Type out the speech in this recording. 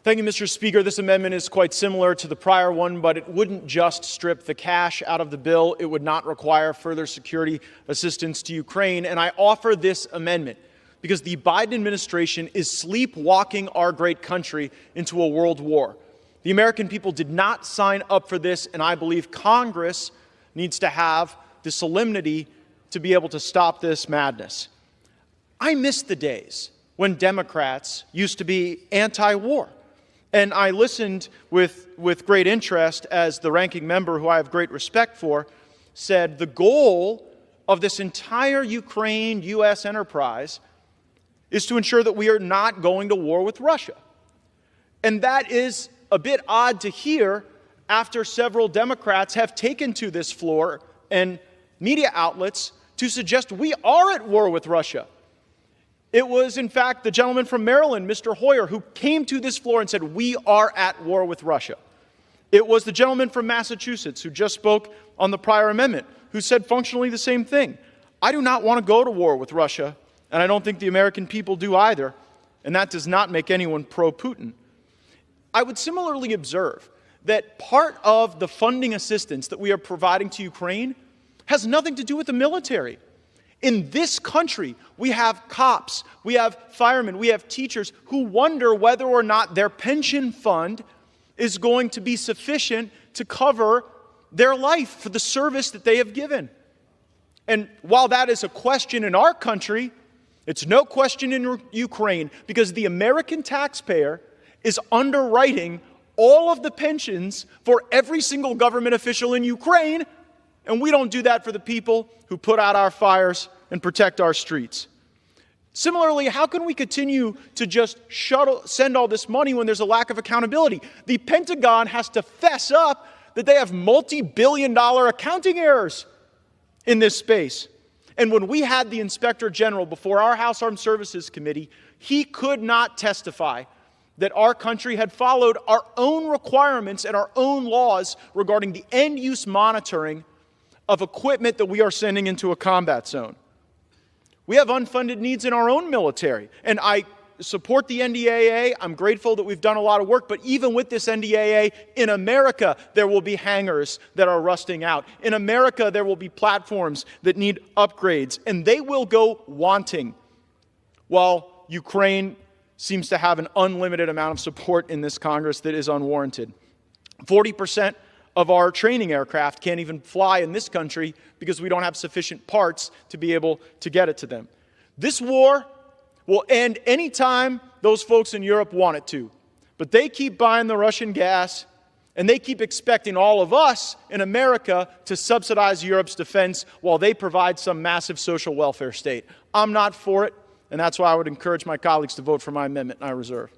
Thank you, Mr. Speaker. This amendment is quite similar to the prior one, but it wouldn't just strip the cash out of the bill. It would not require further security assistance to Ukraine. And I offer this amendment because the Biden administration is sleepwalking our great country into a world war. The American people did not sign up for this, and I believe Congress needs to have the solemnity to be able to stop this madness. I miss the days when Democrats used to be anti-war. And I listened with great interest as the ranking member, who I have great respect for, said the goal of this entire Ukraine-U.S. enterprise is to ensure that we are not going to war with Russia. And that is a bit odd to hear after several Democrats have taken to this floor and media outlets to suggest we are at war with Russia. It was, in fact, the gentleman from Maryland, Mr. Hoyer, who came to this floor and said, we are at war with Russia. It was the gentleman from Massachusetts who just spoke on the prior amendment, who said functionally the same thing. I do not want to go to war with Russia, and I don't think the American people do either, and that does not make anyone pro-Putin. I would similarly observe that part of the funding assistance that we are providing to Ukraine has nothing to do with the military. In this country, we have cops, we have firemen, we have teachers who wonder whether or not their pension fund is going to be sufficient to cover their life for the service that they have given. And while that is a question in our country, it's no question in Ukraine, because the American taxpayer is underwriting all of the pensions for every single government official in Ukraine, and we don't do that for the people who put out our fires and protect our streets. Similarly, how can we continue to just send all this money when there's a lack of accountability? The Pentagon has to fess up that they have multi-billion-dollar accounting errors in this space. And when we had the Inspector General before our House Armed Services Committee, he could not testify that our country had followed our own requirements and our own laws regarding the end-use monitoring of equipment that we are sending into a combat zone. We have unfunded needs in our own military, and I support the NDAA. I'm grateful that we've done a lot of work, but even with this NDAA, in America, there will be hangars that are rusting out. In America, there will be platforms that need upgrades, and they will go wanting, while Ukraine seems to have an unlimited amount of support in this Congress that is unwarranted. 40% of our training aircraft can't even fly in this country because we don't have sufficient parts to be able to get it to them. This war will end anytime those folks in Europe want it to. But they keep buying the Russian gas, and they keep expecting all of us in America to subsidize Europe's defense while they provide some massive social welfare state. I'm not for it, and that's why I would encourage my colleagues to vote for my amendment, and I reserve.